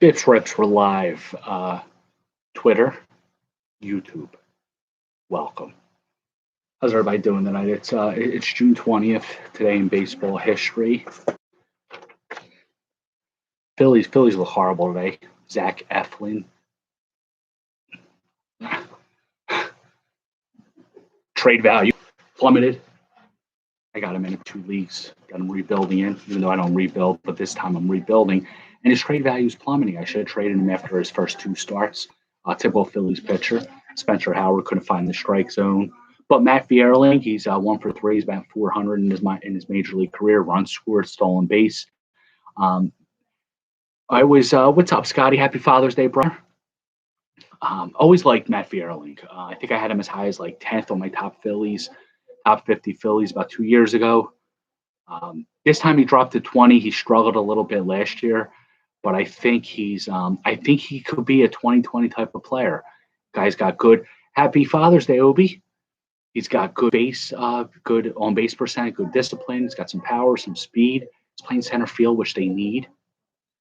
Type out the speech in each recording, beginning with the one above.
BpsRps, we're live. Twitter, YouTube. Welcome. How's everybody doing tonight? It's June 20th today in baseball history. Phillies look horrible today. Zach Eflin. Trade value plummeted. I got him in 2 leagues. Got him rebuilding in, even though I don't rebuild, but this time I'm rebuilding. And his trade value is plummeting. I should have traded him after his first 2 starts. Typical Phillies pitcher. Spencer Howard couldn't find the strike zone. But Matt Vierling, he's 1 for 3. He's about 400 in his major league career. Runs scored, stolen base. What's up, Scotty? Happy Father's Day, brother. Always liked Matt Vierling. I think I had him as high as like 10th on my top 50 Phillies about 2 years ago. This time he dropped to 20. He struggled a little bit last year, but I think he could be a 2020 type of player. Guy's got good. Happy Father's Day, Obi. He's got good good on base percent, good discipline. He's got some power, some speed. He's playing center field, which they need.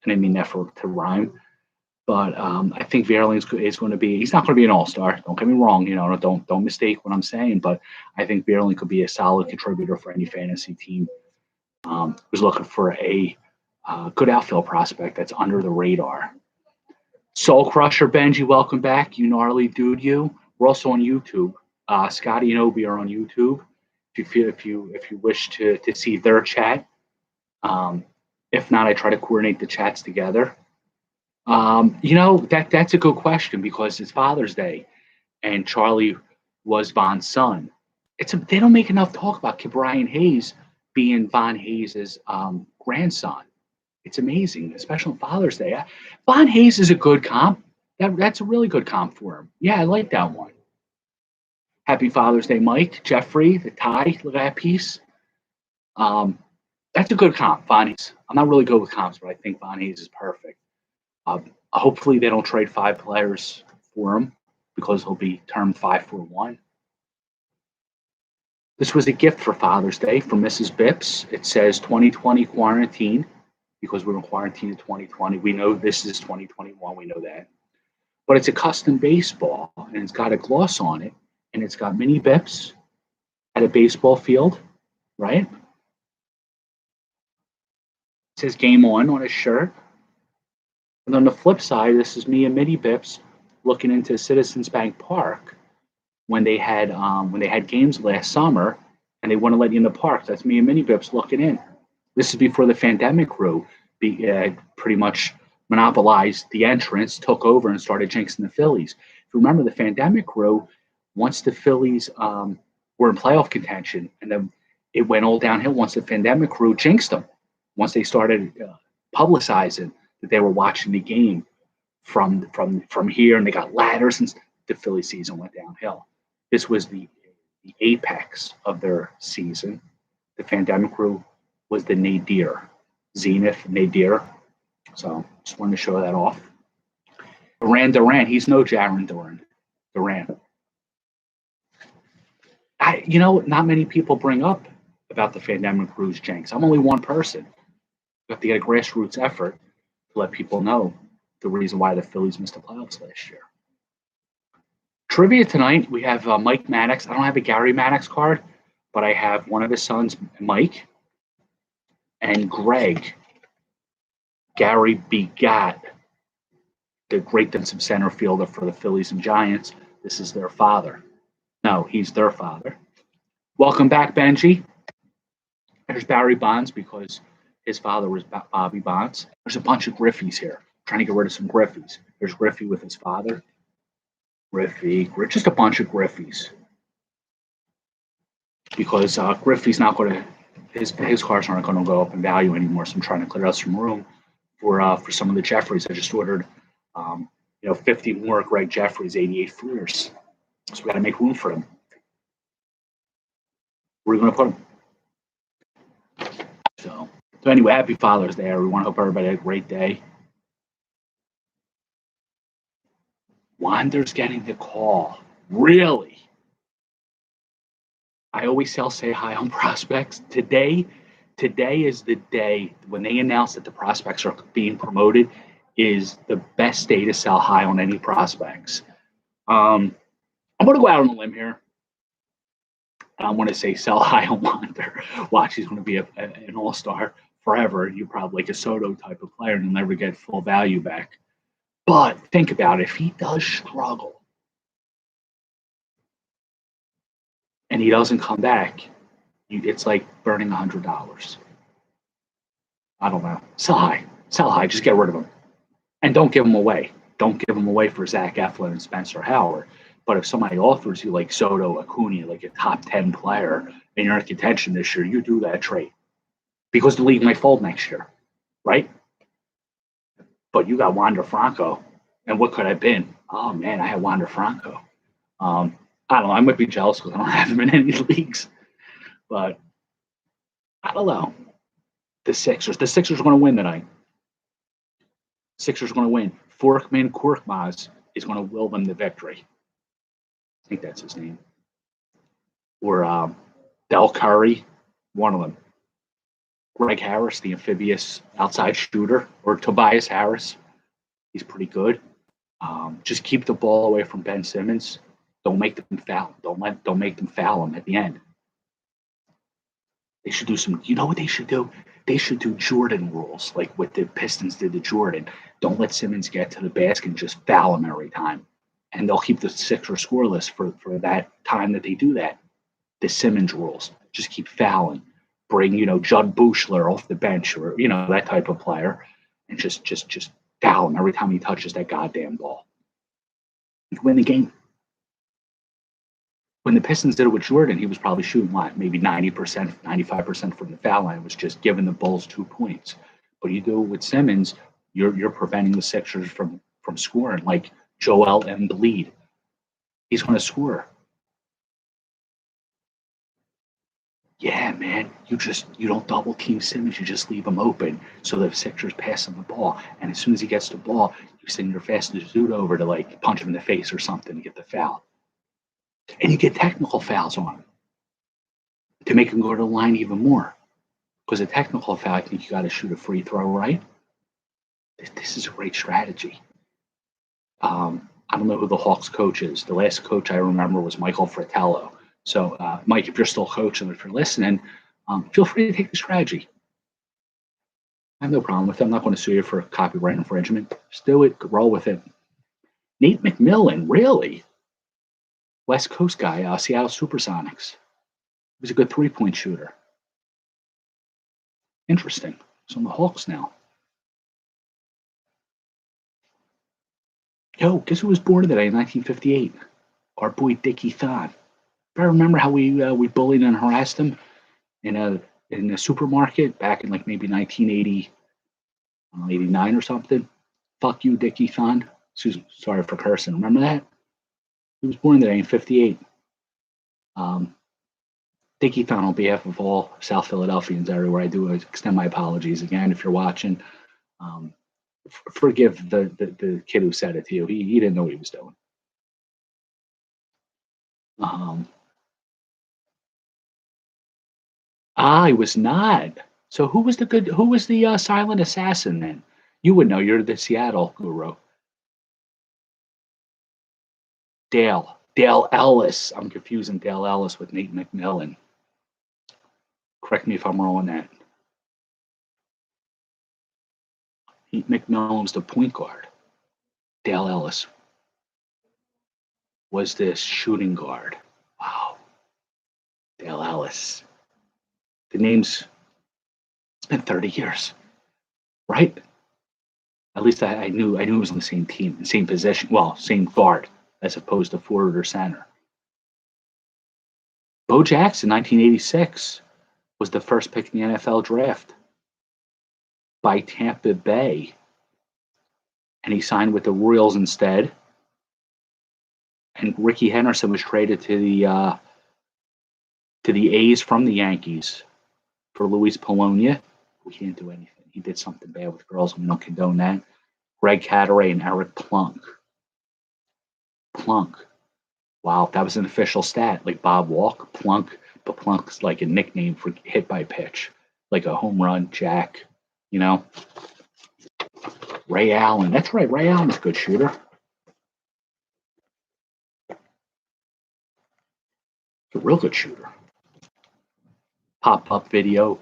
And I mean that to rhyme. But I think Vierling is going to be. He's not going to be an all-star. Don't get me wrong. Don't mistake what I'm saying. But I think Vierling could be a solid contributor for any fantasy team who's looking for a good outfield prospect that's under the radar. Soul Crusher Benji, welcome back. You gnarly dude, you. We're also on YouTube. Scotty and Obi are on YouTube. If you wish to see their chat. If not, I try to coordinate the chats together. That's a good question because it's Father's Day, and Charlie was Von's son. They don't make enough talk about Brian Hayes being Von Hayes' grandson. It's amazing, especially on Father's Day. Von Hayes is a good comp. That's a really good comp for him. Yeah, I like that one. Happy Father's Day, Mike, Jeffrey, the tie. Look at that piece. That's a good comp, Von Hayes. I'm not really good with comps, but I think Von Hayes is perfect. Hopefully they don't trade 5 players for him because he'll be termed 5-for-1. This was a gift for Father's Day from Mrs. Bips. It says 2020 quarantine because we were in quarantine in 2020. We know this is 2021. We know that. But it's a custom baseball, and it's got a gloss on it, and it's got mini Bips at a baseball field, right? It says Game On his shirt. And on the flip side, this is me and Mini Bips looking into Citizens Bank Park when they had games last summer, and they want to let you in the park. That's me and Mini Bips looking in. This is before the pandemic crew pretty much monopolized the entrance, took over, and started jinxing the Phillies. If you remember, the pandemic crew, once the Phillies were in playoff contention, and then it went all downhill once the pandemic crew jinxed them. Once they started publicizing that they were watching the game from here, and they got ladders, and the Philly season went downhill. This was the apex of their season. The pandemic crew was the nadir, zenith, nadir. So just wanted to show that off. Duran, he's no Jaron Duran. Not many people bring up about the pandemic crew's jinx. I'm only one person. You have to get a grassroots effort to let people know the reason why the Phillies missed the playoffs last year. Trivia tonight, we have Mike Maddox. I don't have a Gary Maddox card, but I have one of his sons, Mike, and Greg. Gary begat the great defensive center fielder for the Phillies and Giants. This is their father. No, he's their father. Welcome back, Benji. There's Barry Bonds because his father was Bobby Bonds. There's a bunch of Griffies here. Trying to get rid of some Griffies. There's Griffey with his father. Griffey, just a bunch of Griffies. Because Griffey's not going to, his cars aren't going to go up in value anymore. So I'm trying to clear out some room for some of the Jeffries. I just ordered, 50 more Greg Jeffries 88 Fleers. So we got to make room for them. Where are we going to put them? So anyway, happy Father's Day, everyone. Hope everybody had a great day. Wander's getting the call. Really? I always say hi on prospects. Today is the day when they announce that the prospects are being promoted. is the best day to sell high on any prospects. I'm going to go out on a limb here. I want to say sell high on Wander. Watch, he's going to be an all-star forever. You're probably like a Soto type of player and you'll never get full value back. But think about it. If he does struggle and he doesn't come back, it's like burning $100. I don't know. Sell high. Sell high. Just get rid of him. And don't give him away. Don't give him away for Zach Eflin and Spencer Howard. But if somebody offers you like Soto, Acuna, like a top 10 player, and you're in contention this year, you do that trade. Because the league might fold next year, right? But you got Wander Franco. And what could I have been? Oh, man, I had Wander Franco. I don't know. I might be jealous because I don't have him in any leagues. But I don't know. The Sixers are going to win tonight. Sixers are going to win. Forkman Korkmaz is going to will them the victory. I think that's his name. Or Del Curry, one of them. Greg Harris, the amphibious outside shooter, or Tobias Harris. He's pretty good. Just keep the ball away from Ben Simmons. Don't make them foul. Don't make them foul him at the end. They should do some. You know what they should do? They should do Jordan rules, like what the Pistons did to Jordan. Don't let Simmons get to the basket and just foul him every time. And they'll keep the Sixers scoreless for that time that they do that. The Simmons rules. Just keep fouling. Bring, Judd Buechler off the bench or, that type of player. And just foul him every time he touches that goddamn ball. You win the game. When the Pistons did it with Jordan, he was probably shooting maybe 90%, 95% from the foul line. It was just giving the Bulls 2 points. But you do it with Simmons, you're preventing the Sixers from scoring. Like Joel Embiid, he's going to score. Yeah, man, you don't double team Simmons. You just leave him open so the Sixers pass him the ball. And as soon as he gets the ball, you send your fastest dude over to like punch him in the face or something to get the foul. And you get technical fouls on him to make him go to the line even more. Because a technical foul, I think you got to shoot a free throw, right? This is a great strategy. I don't know who the Hawks coach is. The last coach I remember was Michael Fratello. So, Mike, if you're still coaching, if you're listening, feel free to take the strategy. I have no problem with it. I'm not going to sue you for copyright infringement. Just do it. Roll with it. Nate McMillan, really? West Coast guy, Seattle Supersonics. He was a good three-point shooter. Interesting. He's on the Hawks now. Yo, guess who was born today in 1958? Our boy Dickie Thon. I remember how we bullied and harassed him in a supermarket back in like maybe 1980, 89 or something. Fuck you, Dickie Thon. Sorry for cursing. Remember that? He was born today in 58. Dickie Thon, on behalf of all South Philadelphians everywhere, I do extend my apologies again if you're watching. Forgive the kid who said it to you. He didn't know what he was doing. I was not. So who was the silent assassin then? You would know. You're the Seattle guru. Dale Ellis. I'm confusing Dale Ellis with Nate McMillan. Correct me if I'm wrong on that. Nate McMillan's the point guard. Dale Ellis was the shooting guard. Wow. Dale Ellis. The name's, it's been 30 years, right? At least I knew it was on the same team, same position, well, same guard, as opposed to forward or center. Bo Jackson, 1986, was the first pick in the NFL draft by Tampa Bay. And he signed with the Royals instead. And Ricky Henderson was traded to the A's from the Yankees for Luis Polonia. We can't do anything. He did something bad with girls, and we don't condone that. Greg Cadaret and Eric Plunk. Plunk. Wow, that was an official stat. Like Bob Walk, Plunk, but Plunk's like a nickname for hit by pitch. Like a home run, jack, you know? Ray Allen. That's right. Ray Allen's a good shooter. A real good shooter. Pop-up video.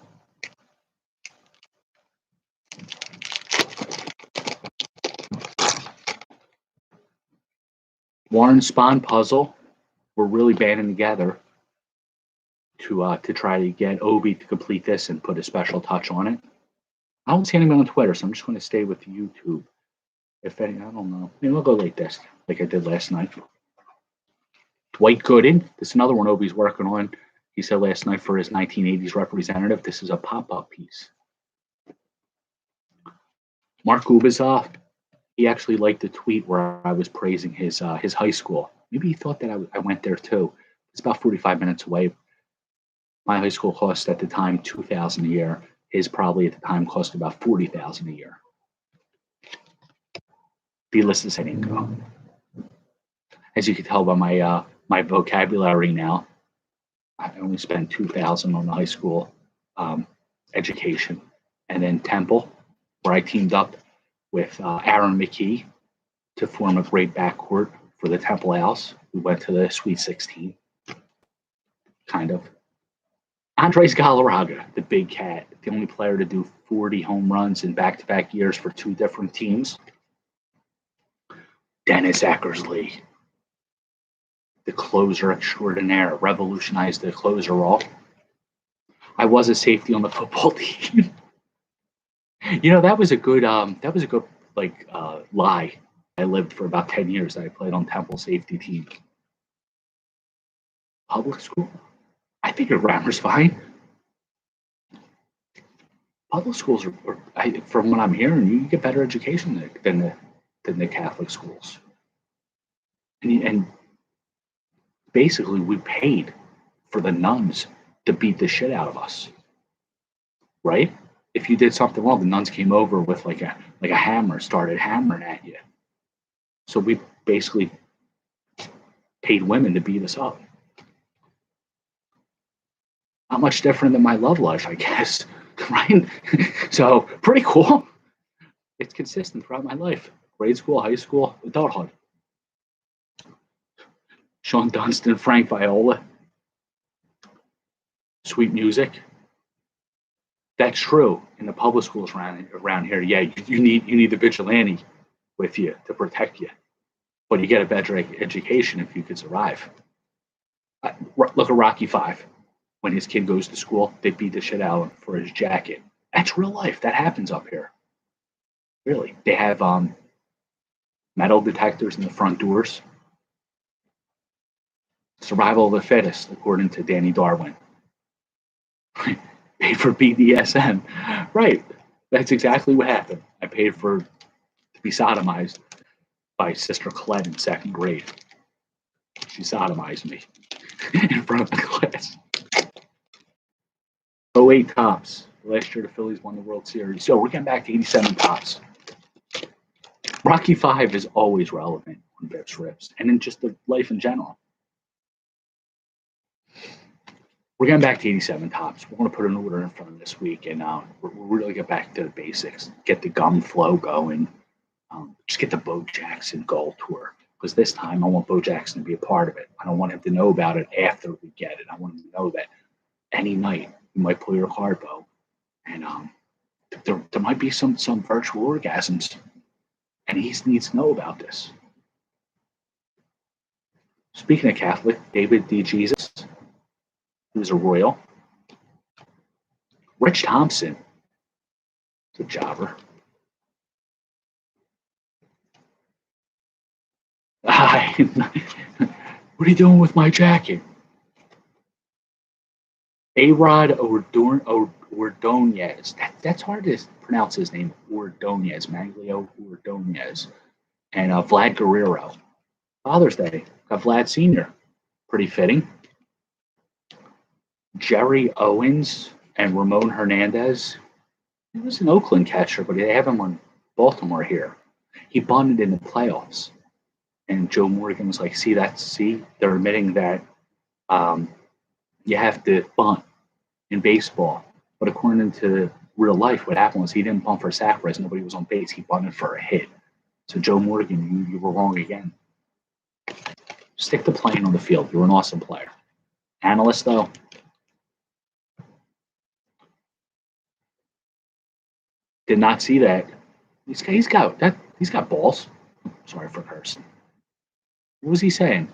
Warren Spahn puzzle. We're really banding together to try to get Obi to complete this and put a special touch on it. I don't see anyone on Twitter, so I'm just going to stay with YouTube. If any, I don't know. Maybe I'll go like this, like I did last night. Dwight Gooden. This is another one Obi's working on. He said last night for his 1980s representative, this is a pop-up piece. Mark Gubizov, he actually liked the tweet where I was praising his high school. Maybe he thought that I went there too. It's about 45 minutes away. My high school cost at the time $2,000 a year. His probably at the time cost about $40,000 a year. Needless to say, didn't go. As you can tell by my my vocabulary now, I only spent $2,000 on the high school education, and then Temple, where I teamed up with Aaron McKee to form a great backcourt for the Temple Owls. We went to the Sweet 16, kind of. Andres Galarraga, the big cat, the only player to do 40 home runs in back-to-back years for two different teams. Dennis Eckersley, the closer extraordinaire, revolutionized the closer role. I was a safety on the football team. You know, that was a good lie. I lived for about 10 years. I played on Temple safety team. Public school? I think your grammar's fine. Public schools are from what I'm hearing, you get better education than the Catholic schools. And basically, we paid for the nuns to beat the shit out of us, right? If you did something wrong, the nuns came over with like a hammer, started hammering at you. So we basically paid women to beat us up. Not much different than my love life, I guess, right? So pretty cool. It's consistent throughout my life. Grade school, high school, adulthood. Sean Dunston, Frank Viola. Sweet music. That's true. In the public schools around here, yeah, you need the vigilante with you to protect you. But you get a better education if you could survive. Look at Rocky V. When his kid goes to school, they beat the shit out of him for his jacket. That's real life. That happens up here. Really. They have metal detectors in the front doors. Survival of the fittest, according to Danny Darwin. Paid for BDSM. Right. That's exactly what happened. I paid to be sodomized by Sister Colette in second grade. She sodomized me in front of the class. 08 Tops. Last year the Phillies won the World Series. So we're getting back to 87 Tops. Rocky V is always relevant on BpsRps and in just the life in general. We're getting back to 87 Tops. We're going to put an order in front of this week, and we'll really get back to the basics. Get the gum flow going. Just get the Bo Jackson goal tour. Because this time I want Bo Jackson to be a part of it. I don't want him to know about it after we get it. I want him to know that any night you might pull your card, Bo. And there might be some virtual orgasms. And he needs to know about this. Speaking of Catholic, David D. Jesus, who's a royal. Rich Thompson, is a jobber. What are you doing with my jacket? A-Rod Ordonez. That's hard to pronounce his name. Ordonez, Maglio Ordonez. And Vlad Guerrero. Father's Day. Got Vlad Sr. Pretty fitting. Jerry Owens and Ramon Hernandez. He was an Oakland catcher, but they have him on Baltimore here. He bunted in the playoffs. And Joe Morgan was like, see, they're admitting that you have to bunt in baseball. But according to real life, what happened was he didn't bunt for a sac fly. Nobody was on base. He bunted for a hit. So Joe Morgan, you were wrong again. Stick to playing on the field. You're an awesome player. Analyst though, did not see that. He's got balls. Sorry for cursing. What was he saying?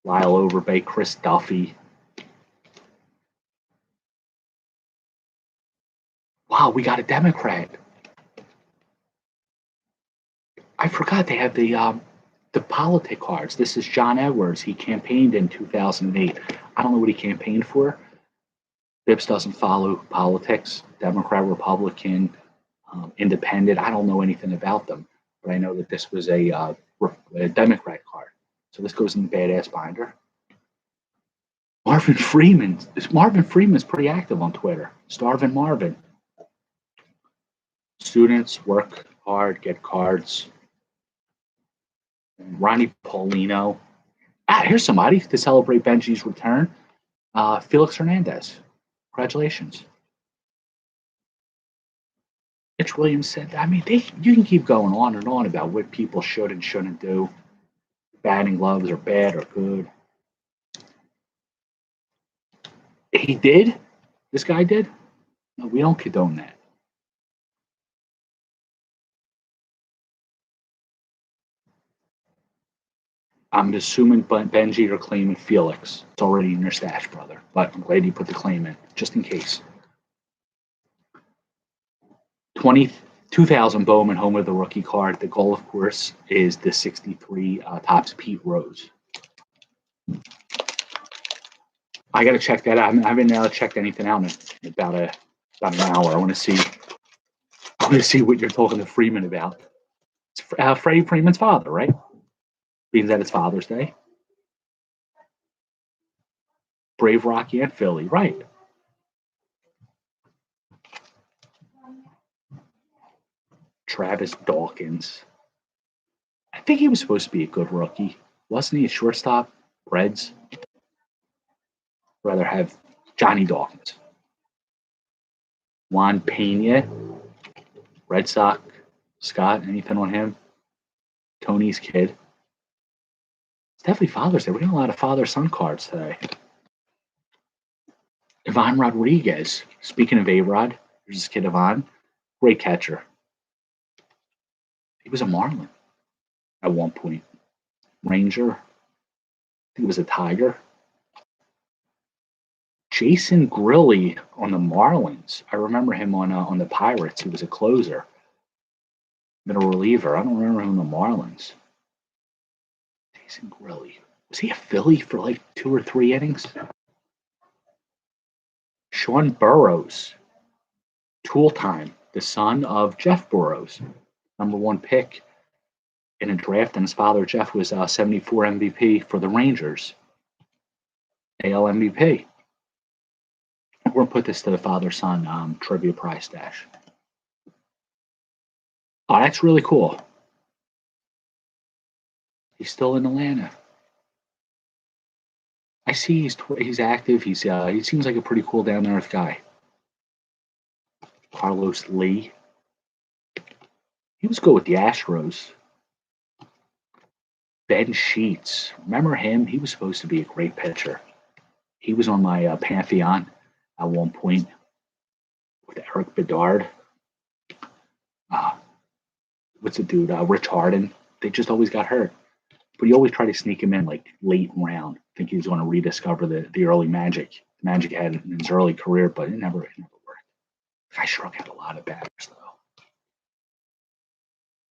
Lyle Overbay, Chris Duffy. Wow, we got a Democrat. I forgot they have the politic cards. This is John Edwards. He campaigned in 2008. I don't know what he campaigned for. BPS doesn't follow politics. Democrat, Republican, Independent. I don't know anything about them, but I know that this was a Democrat card. So this goes in the badass binder. Marvin Freeman's pretty active on Twitter. Starvin Marvin. Students work hard, get cards. Ronnie Paulino. Here's somebody to celebrate Benji's return. Felix Hernandez. Congratulations. Mitch Williams said, I mean, you can keep going on and on about what people should and shouldn't do. Batting gloves are bad or good. He did? This guy did? No, we don't condone that. I'm assuming Benji are claiming Felix. It's already in your stash, brother. But I'm glad you put the claim in, just in case. 2000 Bowman home of the rookie card. The goal, of course, is the 63 Topps Pete Rose. I got to check that out. I haven't checked anything out in about an hour. I want to see what you're talking to Freeman about. It's Freddie Freeman's father, right? Being that it's Father's Day. Brave, Rocky, and Philly, right? Travis Dawkins. I think he was supposed to be a good rookie. Wasn't he a shortstop? Reds. Rather have Johnny Dawkins. Juan Pena. Red Sox. Scott, anything on him? Tony's kid. It's definitely Father's Day. We're getting a lot of father-son cards today. Ivan Rodriguez. Speaking of A-Rod, there's this kid Ivan. Great catcher. He was a Marlin at one point. Ranger. I think it was a Tiger. Jason Grilly on the Marlins. I remember him on the Pirates. He was a closer. Middle reliever. I don't remember him on the Marlins. Jason Grilly. Was he a Philly for like 2 or 3 innings? Sean Burrows. Tool Time. The son of Jeff Burrows. #1 pick in a draft, and his father, Jeff, was 74 MVP for the Rangers. AL MVP. We're going to put this to the father-son trivia prize stash. Oh, that's really cool. He's still in Atlanta. I see he's active. He seems like a pretty cool down-to-earth guy. Carlos Lee. He was good with the Astros. Ben Sheets. Remember him? He was supposed to be a great pitcher. He was on my Pantheon at one point with Eric Bedard. What's the dude? Rich Harden. They just always got hurt. But you always try to sneak him in like late round. I think he was going to rediscover the early Magic. Magic had in his early career, but it never worked. I sure got a lot of batters though.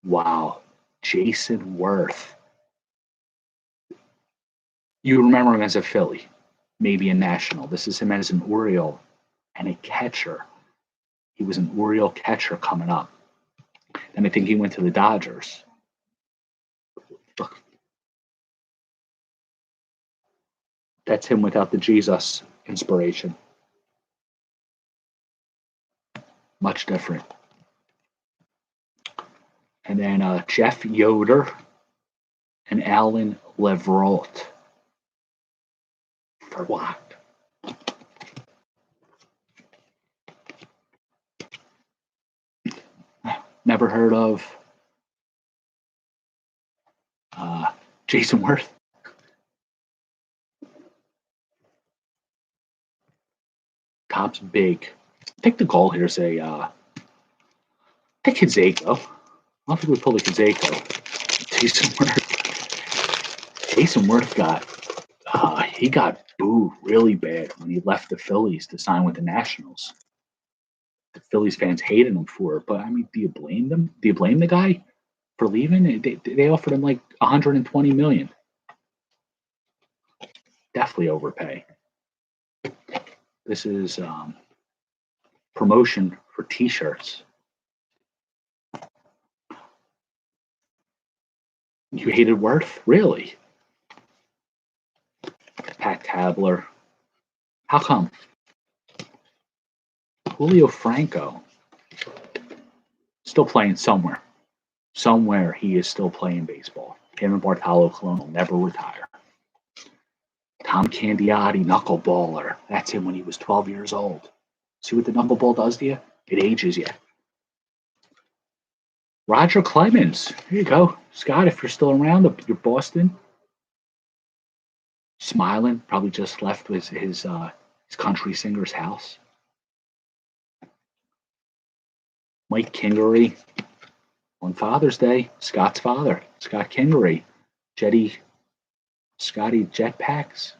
Wow. Jason Worth. You remember him as a Philly, maybe a National. This is him as an Oriole and a catcher. He was an Oriole catcher coming up. And I think he went to the Dodgers. Look. That's him without the Jesus inspiration. Much different. And then Jeff Yoder and Alan Levrault. For what? Never heard of Jason Worth. Top's big. I think the goal here is I think Kazako. I don't think we pulled a Kazako. Jason Worth got he got booed really bad when he left the Phillies to sign with the Nationals. The Phillies fans hated him for it, but I mean, do you blame them? Do you blame the guy for leaving? They offered him like 120 million. Definitely overpay. This is promotion for T-shirts. You hated Worth? Really? Pat Tabler. How come? Julio Franco. Still playing somewhere. Somewhere he is still playing baseball. Him and Bartolo Colon will never retire. Tom Candiotti, knuckleballer. That's him when he was 12 years old. See what the knuckleball does to you? It ages you. Roger Clemens. Here you go. Scott, if you're still around, you're Boston. Smiling, probably just left his country singer's house. Mike Kingery. On Father's Day, Scott's father, Scott Kingery. Scotty Jetpacks.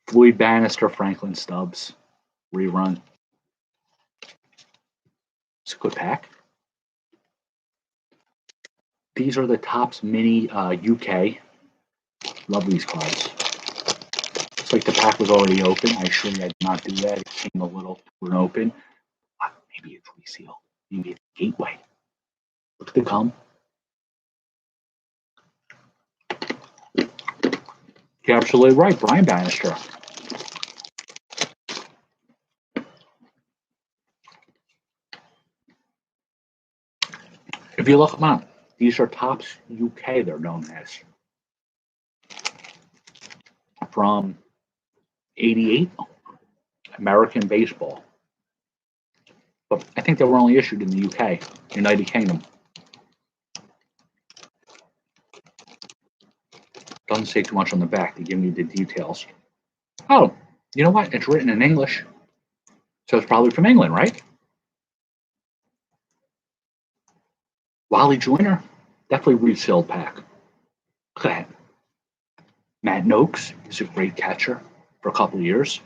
Floyd Bannister, Franklin Stubbs. Rerun. It's a good pack. These are the Topps Mini UK. Love these cards. It's like the pack was already open. I assure you I did not do that. It came a little open. Maybe it's resealed. Maybe it's a gateway. Look at the gum. You're absolutely right, Brian Bannister. If you look them up, these are Topps UK, they're known as. From 88, American baseball. But I think they were only issued in the UK, United Kingdom. Doesn't say too much on the back. They give me the details. Oh, you know what? It's written in English. So it's probably from England, right? Wally Joyner, definitely resealed pack. Look at that. Matt Noakes is a great catcher for a couple of years.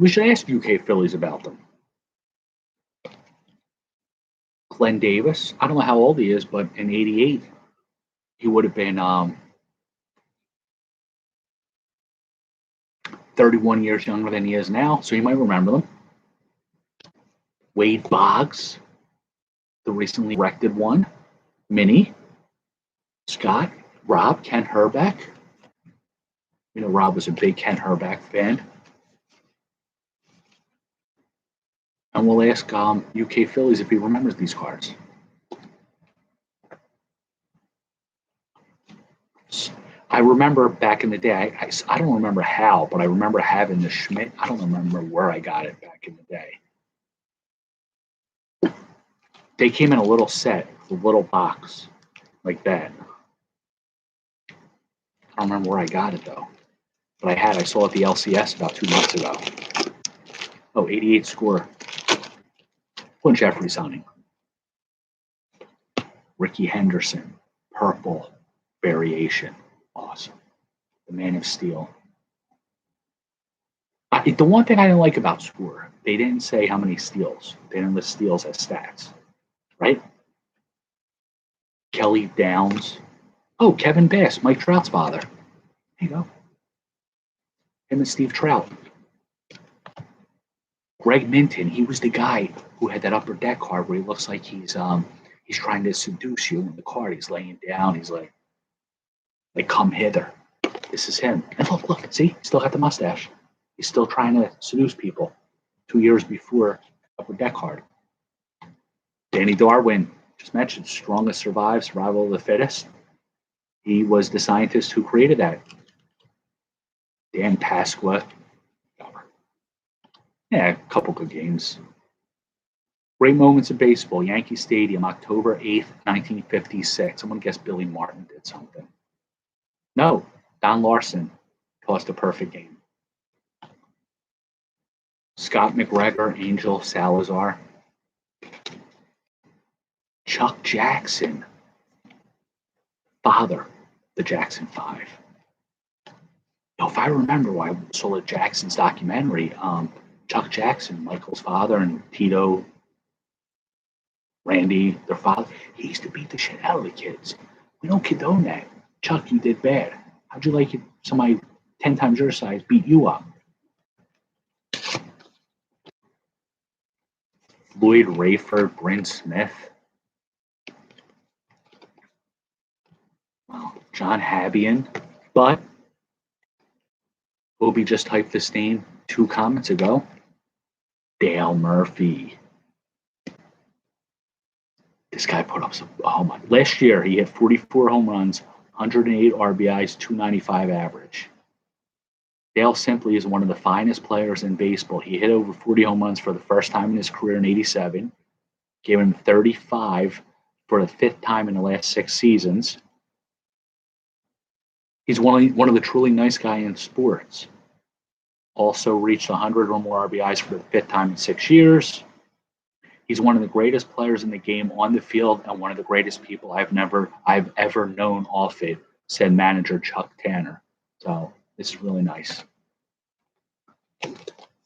We should ask UK Phillies about them. Glenn Davis, I don't know how old he is, but in 88, he would have been 31 years younger than he is now, so you might remember them. Wade Boggs, the recently erected one. Minnie, Scott, Rob, Kent Herbeck. You know, Rob was a big Kent Herbeck fan. And we'll ask UK Phillies if he remembers these cards. I remember back in the day, I don't remember how, but I remember having the Schmidt. I don't remember where I got it back in the day. They came in a little set, a little box, like that. I don't remember where I got it, though. But I saw it at the LCS about 2 months ago. Oh, 88 score. Clint Jeffrey signing. Ricky Henderson, purple variation. Awesome. The Man of Steel. The one thing I didn't like about Score, they didn't say how many steals. They didn't list steals as stats, right? Kelly Downs. Oh, Kevin Bass, Mike Trout's father. There you go. Him and Steve Trout. Greg Minton, he was the guy who had that upper deck card where he looks like he's trying to seduce you in the card. He's laying down. He's like come hither. This is him. And look, see, he's still got the mustache. He's still trying to seduce people. 2 years before upper deck card. Danny Darwin, just mentioned, strongest survive, survival of the fittest. He was the scientist who created that. Dan Pasqua, Yeah, a couple good games. Great moments in baseball. Yankee Stadium, October 8th, 1956. I'm gonna guess Billy Martin did something. No, Don Larson tossed a perfect game. Scott McGregor, Angel Salazar, Chuck Jackson, father, the Jackson Five. If I remember, I saw the Jackson's documentary. Chuck Jackson, Michael's father, and Tito, Randy, their father. He used to beat the shit out of the kids. We don't condone that. Chuck, you did bad. How'd you like it? Somebody 10 times your size beat you up? Lloyd Rayford, Bryn Smith. Well, John Habian. But Obi just typed this name 2 comments ago. Dale Murphy. This guy put up some. Oh my! Last year he hit 44 home runs, 108 RBIs, 295 average. Dale simply is one of the finest players in baseball. He hit over 40 home runs for the first time in his career in '87. Gave him 35 for the 5th time in the last 6 seasons. He's one of the truly nice guys in sports. Also reached 100 or more RBIs for the 5th time in 6 years. He's one of the greatest players in the game on the field and one of the greatest people I've ever known off it, said manager Chuck Tanner. So this is really nice.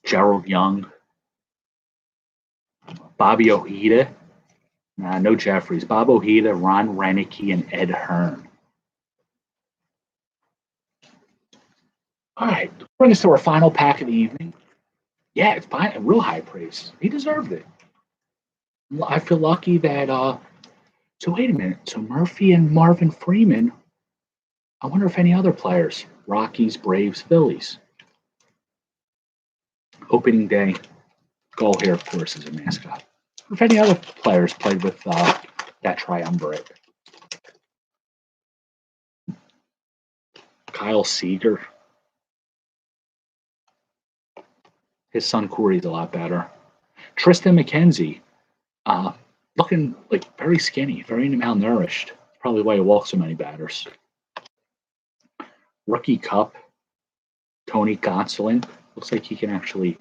Gerald Young, Bobby Ojeda, no Jeffries, Bob Ojeda, Ron Renicky, and Ed Hearn. All right, bring us to our final pack of the evening. Yeah, it's fine, real high praise. He deserved it. I feel lucky that. So wait a minute. So Murphy and Marvin Freeman. I wonder if any other players. Rockies, Braves, Phillies. Opening day. Goal here, of course, is a mascot. If any other players played with that triumvirate. Kyle Seager. His son Corey's a lot better. Tristan McKenzie. Looking like very skinny, very malnourished. Probably why he walks so many batters. Rookie Cup. Tony Gonsolin. Looks like he can actually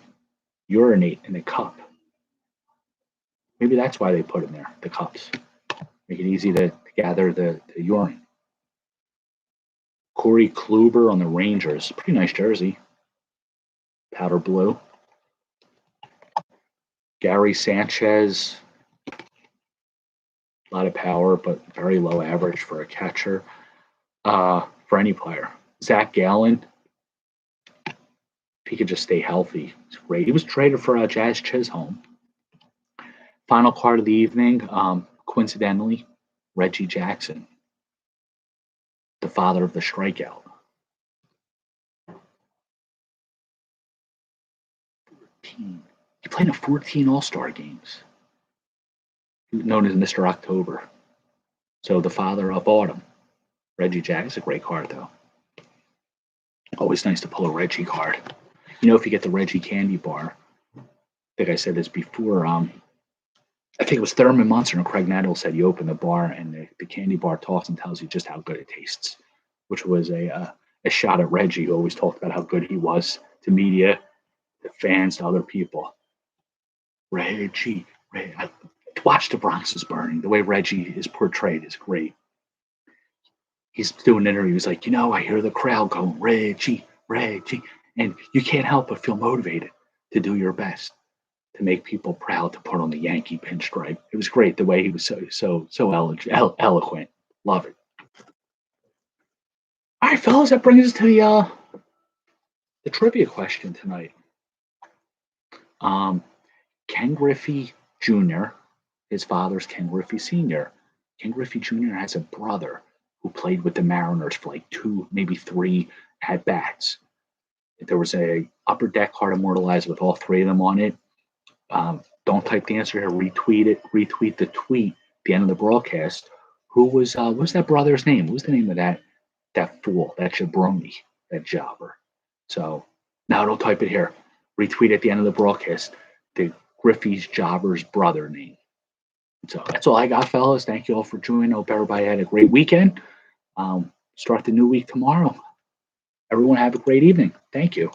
urinate in the cup. Maybe that's why they put him there, the cups. Make it easy to gather the urine. Corey Kluber on the Rangers. Pretty nice jersey. Powder blue. Gary Sanchez. A lot of power, but very low average for a catcher. For any player. Zach Gallen. If he could just stay healthy, it's great. He was traded for Jazz Chisholm. Final card of the evening, coincidentally, Reggie Jackson, the father of the strikeout. 14. He played in 14 All-Star games. Known as Mr. October. So the father of autumn. Reggie Jackson's a great card, though. Always nice to pull a Reggie card. You know, if you get the Reggie candy bar, I think I said this before, I think it was Thurman Munson or Craig Nettles said you open the bar and the candy bar talks and tells you just how good it tastes, which was a shot at Reggie, who always talked about how good he was to media, to fans, to other people. Reggie. Watch The Bronx is Burning. The way Reggie is portrayed is great. He's doing an interview. He's like, I hear the crowd going, Reggie, Reggie. And you can't help but feel motivated to do your best to make people proud to put on the Yankee pinstripe. It was great the way he was so eloquent. Love it. All right, fellas, that brings us to the trivia question tonight. Ken Griffey Jr., his father's Ken Griffey Sr. Ken Griffey Jr. has a brother who played with the Mariners for like 2, maybe 3 at-bats. There was a upper deck card immortalized with all 3 of them on it. Don't type the answer here. Retweet it. Retweet the tweet at the end of the broadcast. Who was that brother's name? What was the name of that fool, that jabroni, that jobber? So, no, don't type it here. retweet at the end of the broadcast the Griffey's Jobber's brother name. So that's all I got, fellas. Thank you all for joining. Hope everybody had a great weekend. Start the new week tomorrow. Everyone have a great evening. Thank you.